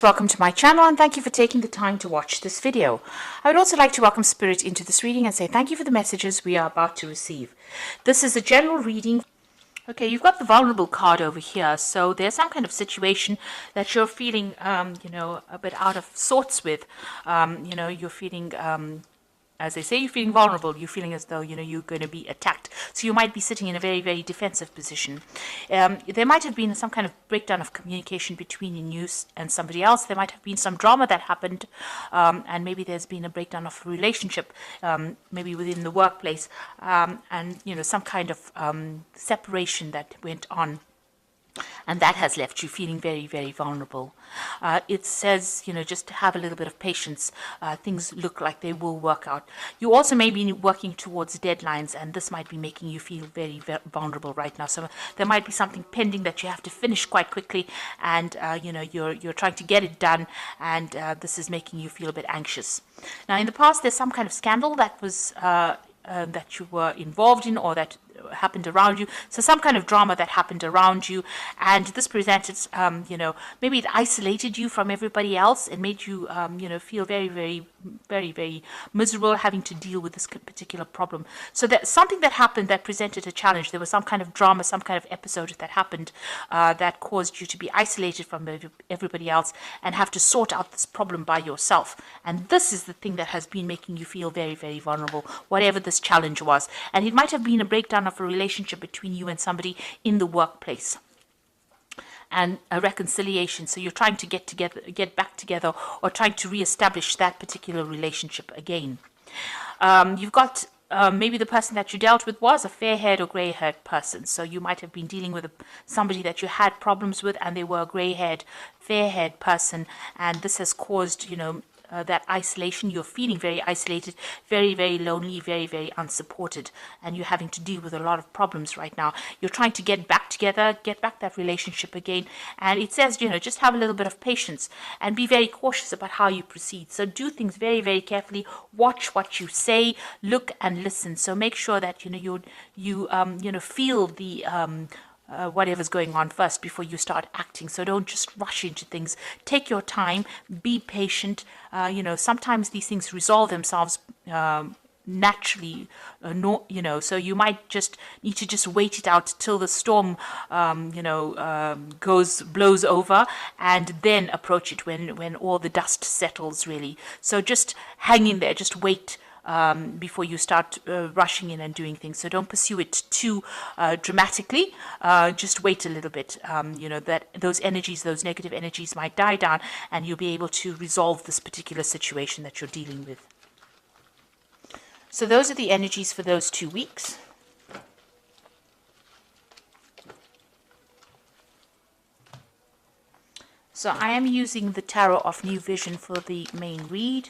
Welcome to my channel and thank you for taking the time to watch this video. I would also like to welcome Spirit into this reading and say thank you for the messages we are about to receive. This is a general reading. Okay, you've got the vulnerable card over here. So there's some kind of situation that you're feeling, a bit out of sorts with. You're feeling, as they say, you're feeling vulnerable. You're feeling as though, you're going to be attacked. So you might be sitting in a very, very defensive position. There might have been some kind of breakdown of communication between you and somebody else. There might have been some drama that happened, and maybe there's been a breakdown of a relationship, maybe within the workplace, and, some kind of separation that went on. And that has left you feeling very, very vulnerable. It says, just to have a little bit of patience. Things look like they will work out. You also may be working towards deadlines, and this might be making you feel very, very vulnerable right now. So there might be something pending that you have to finish quite quickly, and you're trying to get it done, and this is making you feel a bit anxious. Now, in the past, there's some kind of scandal that was that you were involved in, or that happened around you. So some kind of drama that happened around you, and this presented, maybe it isolated you from everybody else and made you, feel very, very, very, very miserable having to deal with this particular problem. So that something that happened that presented a challenge. There was some kind of drama, some kind of episode that happened that caused you to be isolated from everybody else and have to sort out this problem by yourself. And this is the thing that has been making you feel very, very vulnerable, whatever this challenge was. And it might have been a breakdown of a relationship between you and somebody in the workplace, and a reconciliation. So you're trying to get back together, or trying to reestablish that particular relationship again. You've got maybe the person that you dealt with was a fair-haired or grey-haired person. So you might have been dealing with somebody that you had problems with, and they were a grey-haired, fair-haired person, and this has caused, that isolation. You're feeling very isolated, very, very lonely, very, very unsupported, and you're having to deal with a lot of problems right now. You're trying to get back together, get back that relationship again, and it says, just have a little bit of patience and be very cautious about how you proceed. So do things very, very carefully. Watch what you say, look and listen. So make sure that you feel the whatever's going on first before you start acting. So don't just rush into things. Take your time, be patient. Sometimes these things resolve themselves naturally, so you might just need to just wait it out till the storm blows over, and then approach it when all the dust settles, really. So just hang in there, just wait before you start rushing in and doing things. So don't pursue it too dramatically. Just wait a little bit. That those energies, those negative energies, might die down, and you'll be able to resolve this particular situation that you're dealing with. So those are the energies for those 2 weeks. So I am using the Tarot of New Vision for the main read.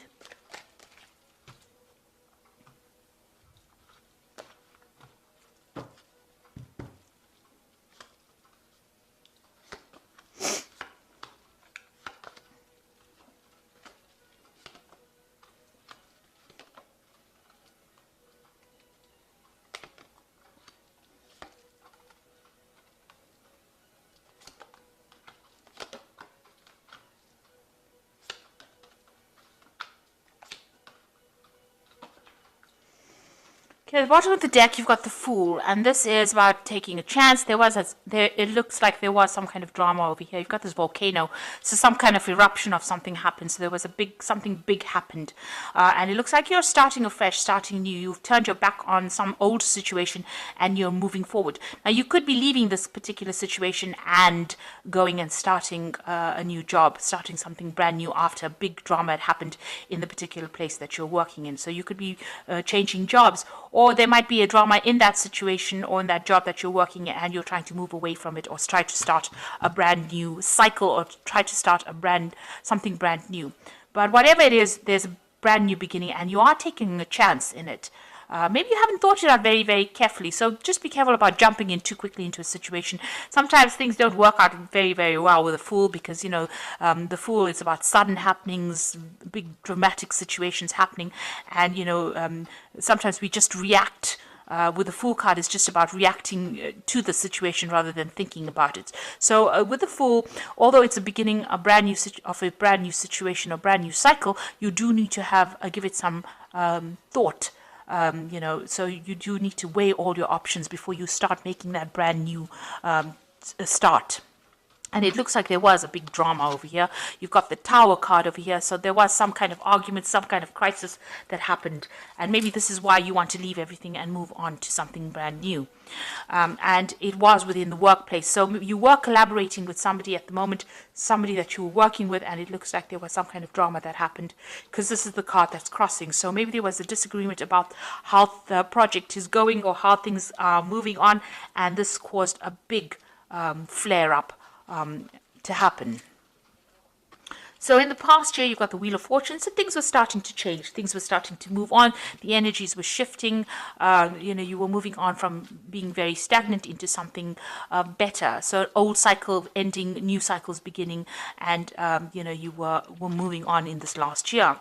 Okay, at the bottom of the deck, you've got the Fool, and this is about taking a chance. It looks like there was some kind of drama over here. You've got this volcano, so some kind of eruption of something happened. So there was something big happened, and it looks like you're starting afresh, starting new. You've turned your back on some old situation, and you're moving forward. Now, you could be leaving this particular situation and going and starting a new job, starting something brand new after a big drama had happened in the particular place that you're working in. So you could be changing jobs, or there might be a drama in that situation or in that job that you're working at, and you're trying to move away from it, or try to start a brand new cycle, or try to start something brand new. But whatever it is, there's a brand new beginning, and you are taking a chance in it. Maybe you haven't thought it out very, very carefully. So just be careful about jumping in too quickly into a situation. Sometimes things don't work out very, very well with a Fool, because, the Fool is about sudden happenings, big dramatic situations happening. And, sometimes we just react with the Fool card is just about reacting to the situation rather than thinking about it. So with the Fool, although it's a beginning of a brand new situation or brand new cycle, you do need to have give it some thought. So you do need to weigh all your options before you start making that brand new start. And it looks like there was a big drama over here. You've got the Tower card over here. So there was some kind of argument, some kind of crisis that happened. And maybe this is why you want to leave everything and move on to something brand new. And it was within the workplace. So you were collaborating with somebody at the moment, somebody that you were working with, and it looks like there was some kind of drama that happened because this is the card that's crossing. So maybe there was a disagreement about how the project is going or how things are moving on. And this caused a big flare-up to happen. So in the past year, you've got the Wheel of Fortune. So things were starting to change. Things were starting to move on. The energies were shifting. You were moving on from being very stagnant into something better. So old cycle ending, new cycles beginning, and you were moving on in this last year.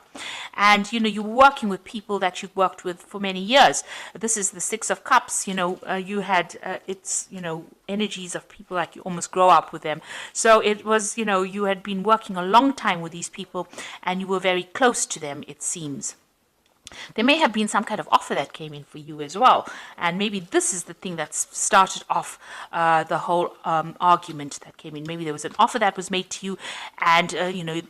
And you were working with people that you've worked with for many years. This is the Six of Cups. You had energies of people like you almost grow up with them. So it was you had been working a long time with these people and you were very close to them, it seems. There may have been some kind of offer that came in for you as well, and maybe this is the thing that started off the whole argument that came in. Maybe there was an offer that was made to you, and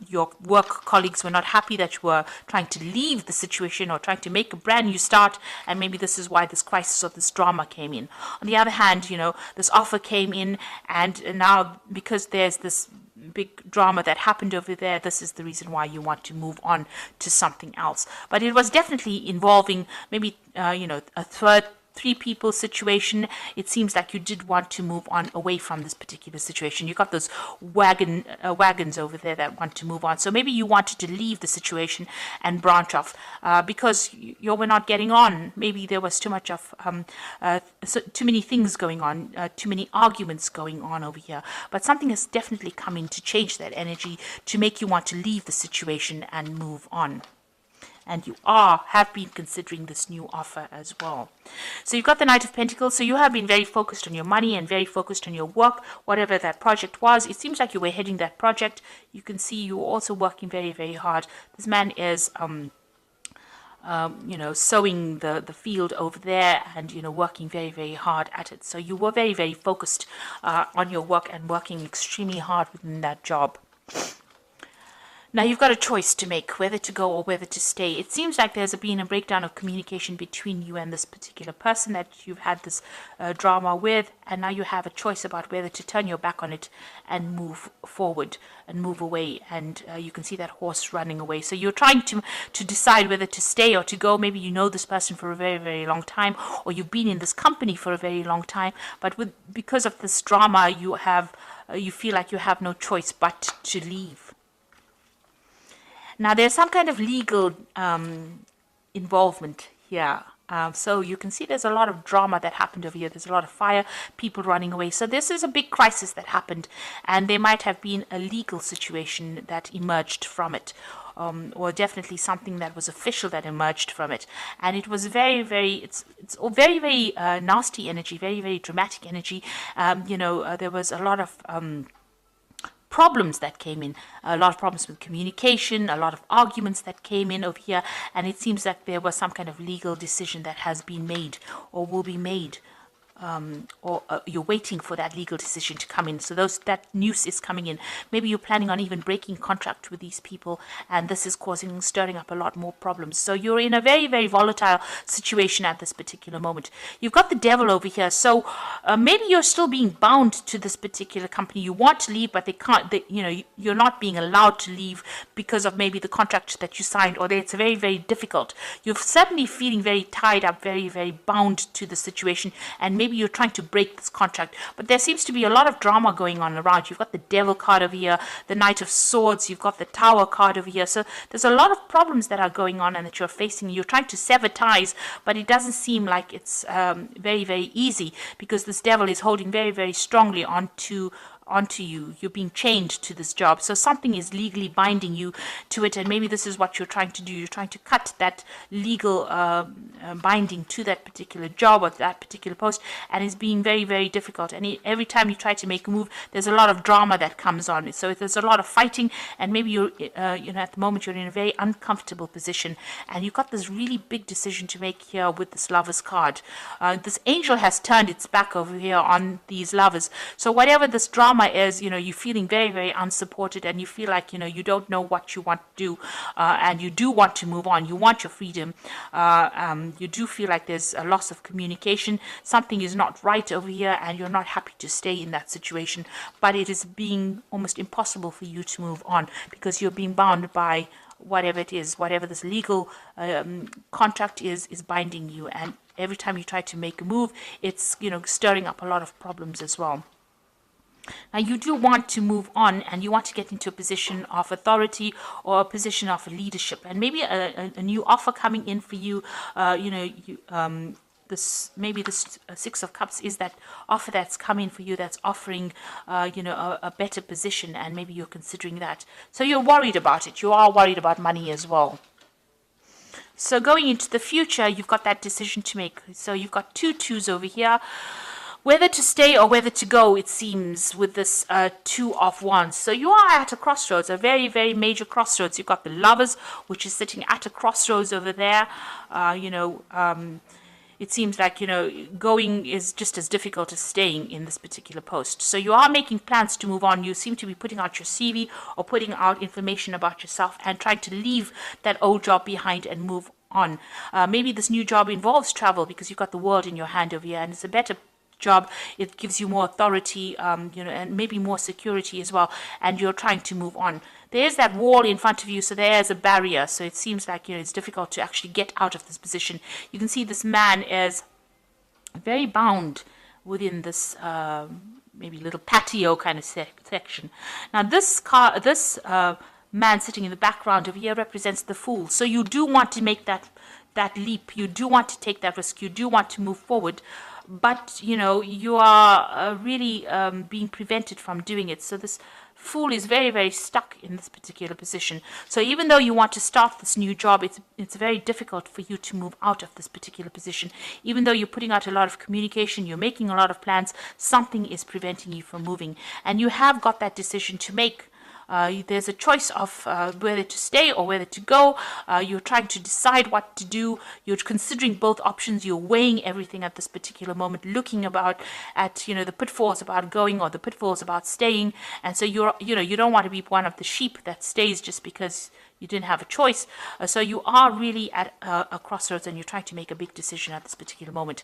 your work colleagues were not happy that you were trying to leave the situation or trying to make a brand new start, and maybe this is why this crisis or this drama came in. On the other hand, this offer came in, and now because there's this big drama that happened over there, this is the reason why you want to move on to something else. But it was definitely involving maybe a three people situation. It seems like you did want to move on away from this particular situation. You got those wagons over there that want to move on. So maybe you wanted to leave the situation and branch off because you were not getting on. Maybe there was too much of too many things going on, too many arguments going on over here. But something has definitely come in to change that energy, to make you want to leave the situation and move on. And you have been considering this new offer as well. So you've got the Knight of Pentacles. So you have been very focused on your money and very focused on your work, whatever that project was. It seems like you were heading that project. You can see you were also working very, very hard. This man is, sowing the field over there and, working very, very hard at it. So you were very, very focused on your work and working extremely hard within that job. Now you've got a choice to make, whether to go or whether to stay. It seems like there's been a breakdown of communication between you and this particular person that you've had this drama with, and now you have a choice about whether to turn your back on it and move forward and move away. And you can see that horse running away. So you're trying to decide whether to stay or to go. Maybe you know this person for a very, very long time, or you've been in this company for a very long time, but because of this drama, you feel like you have no choice but to leave. Now, there's some kind of legal involvement here. So you can see there's a lot of drama that happened over here. There's a lot of fire, people running away. So this is a big crisis that happened, and there might have been a legal situation that emerged from it, or definitely something that was official that emerged from it. And it was very, very, it's very, very nasty energy, very, very dramatic energy. There was a lot of problems that came in, a lot of problems with communication, a lot of arguments that came in over here, and it seems that there was some kind of legal decision that has been made or will be made, or you're waiting for that legal decision to come in. So that news is coming in. Maybe you're planning on even breaking contract with these people, and this is stirring up a lot more problems. So you're in a very, very volatile situation at this particular moment. You've got the Devil over here. So maybe you're still being bound to this particular company. You want to leave, but they can't. You're not being allowed to leave because of maybe the contract that you signed, or it's very, very difficult. You're certainly feeling very tied up, very, very bound to the situation, and maybe you're trying to break this contract, but there seems to be a lot of drama going on around. You've got the Devil card over here, the Knight of Swords, you've got the Tower card over here. So there's a lot of problems that are going on and that you're facing. You're trying to sever ties, but it doesn't seem like it's very, very easy, because this Devil is holding very, very strongly onto onto you. You're being chained to this job. So something is legally binding you to it, and maybe this is what you're trying to do. You're trying to cut that legal binding to that particular job or that particular post, and it's being very, very difficult. And every time you try to make a move, there's a lot of drama that comes on. So there's a lot of fighting, and maybe you're, at the moment you're in a very uncomfortable position, and you've got this really big decision to make here with this Lovers card. This angel has turned its back over here on these lovers. So whatever this drama is, you're feeling very, very unsupported, and you feel like, you don't know what you want to do, and you do want to move on. You want your freedom. You do feel like there's a loss of communication. Something is not right over here, and you're not happy to stay in that situation. But it is being almost impossible for you to move on because you're being bound by whatever it is, whatever this legal contract is binding you. And every time you try to make a move, it's, stirring up a lot of problems as well. Now, you do want to move on, and you want to get into a position of authority or a position of leadership, and maybe a new offer coming in for you. This Six of Cups is that offer that's coming for you, that's offering a better position, and maybe you're considering that. So you're worried about it. You are worried about money as well. So going into the future, you've got that decision to make. So you've got 2 twos over here. Whether to stay or whether to go, it seems, with this 2 of Wands. So you are at a crossroads, a very, very major crossroads. You've got the Lovers, which is sitting at a crossroads over there. It seems like, going is just as difficult as staying in this particular post. So you are making plans to move on. You seem to be putting out your CV or putting out information about yourself and trying to leave that old job behind and move on. Maybe this new job involves travel because you've got the world in your hand over here, and it's a better job. It gives you more authority, and maybe more security as well, and you're trying to move on. There's that wall in front of you, so there's a barrier, so it seems like it's difficult to actually get out of this position. You can see this man is very bound within this maybe little patio kind of section. Now this man sitting in the background over here represents the Fool. So you do want to make that leap, you do want to take that risk, you do want to move forward, but you are really being prevented from doing it. So this Fool is very, very stuck in this particular position. So even though you want to start this new job, it's very difficult for you to move out of this particular position. Even though you're putting out a lot of communication, you're making a lot of plans, something is preventing you from moving, and you have got that decision to make. There's a choice of whether to stay or whether to go. You're trying to decide what to do. You're considering both options. You're weighing everything at this particular moment, looking at the pitfalls about going or the pitfalls about staying. And so you don't want to be one of the sheep that stays just because you didn't have a choice. So you are really at a crossroads, and you're trying to make a big decision at this particular moment.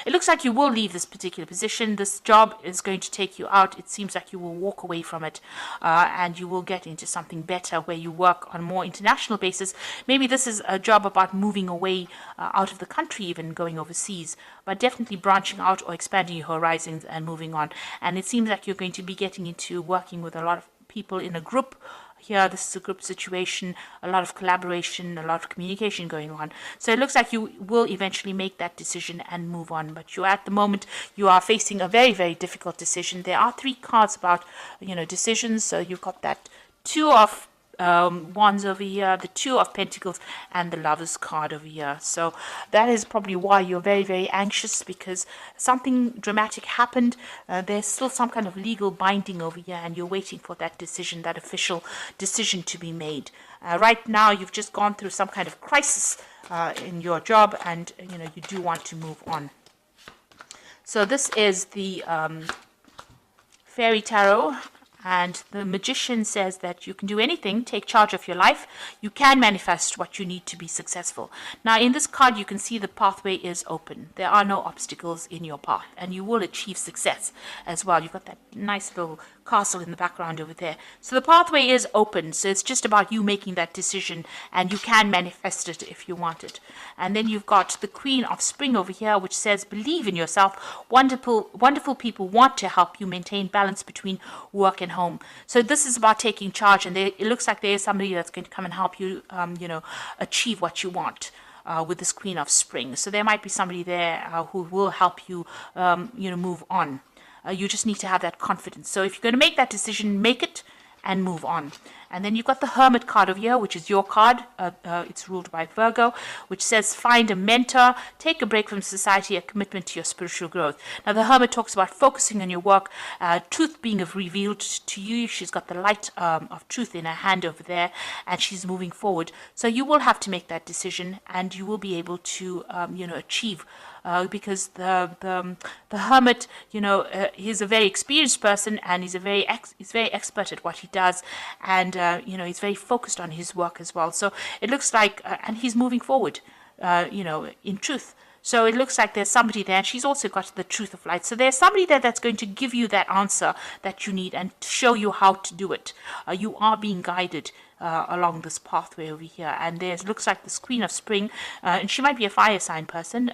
It looks like you will leave this particular position. This job is going to take you out. It seems like you will walk away from it, and you will get into something better where you work on a more international basis. Maybe this is a job about moving away out of the country, even going overseas, but definitely branching out or expanding your horizons and moving on. And it seems like you're going to be getting into working with a lot of people in a group. Here, this is a group situation, a lot of collaboration, a lot of communication going on. So it looks like you will eventually make that decision and move on. But at the moment, you are facing a very, very difficult decision. There are 3 cards about, decisions. So you've got that 2 of Wands over here, the 2 of Pentacles, and the Lovers card over here. So that is probably why you're very, very anxious, because something dramatic happened. There's still some kind of legal binding over here, and you're waiting for that decision, that official decision to be made. Right now, you've just gone through some kind of crisis in your job, and you do want to move on. So this is the Fairy Tarot. And the Magician says that you can do anything, take charge of your life. You can manifest what you need to be successful. Now, in this card, you can see the pathway is open. There are no obstacles in your path, and you will achieve success as well. You've got that nice little castle in the background over there. So the pathway is open. So it's just about you making that decision, and you can manifest it if you want it. And then you've got the Queen of Spring over here, which says, believe in yourself. Wonderful people want to help you maintain balance between work and home. So this is about taking charge, and it looks like there is somebody that's going to come and help you, achieve what you want. With this Queen of Spring. So there might be somebody there who will help you, move on. You just need to have that confidence. So if you're going to make that decision, make it and move on. And then you've got the Hermit card over here, which is your card. It's ruled by Virgo, which says find a mentor, take a break from society, a commitment to your spiritual growth. Now, the Hermit talks about focusing on your work, truth being revealed to you. She's got the light of truth in her hand over there, and she's moving forward. So you will have to make that decision, and you will be able to, achieve. Because the Hermit, he's a very experienced person, and he's very expert at what he does, and he's very focused on his work as well. So it looks like, and he's moving forward, in truth. So it looks like there's somebody there, and she's also got the truth of light. So there's somebody there that's going to give you that answer that you need and show you how to do it. You are being guided along this pathway over here. And there's looks like this Queen of Spring, and she might be a fire sign person,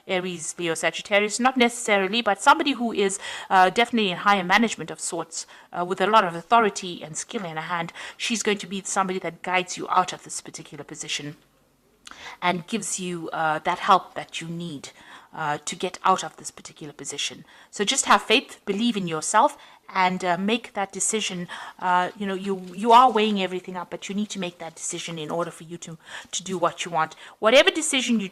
Aries, Leo, Sagittarius, not necessarily, but somebody who is definitely in higher management of sorts, with a lot of authority and skill in her hand. She's going to be somebody that guides you out of this particular position and gives you that help that you need to get out of this particular position. So just have faith, believe in yourself, and make that decision. You are weighing everything up, but you need to make that decision in order for you to do what you want. Whatever decision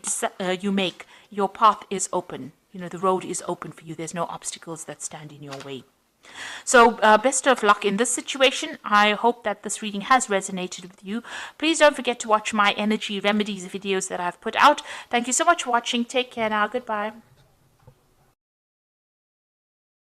you make, your path is open. The road is open for you. There's no obstacles that stand in your way. So best of luck in this situation. I hope that this reading has resonated with you. Please don't forget to watch my energy remedies videos that I've put out. Thank you so much for watching. Take care now. Goodbye.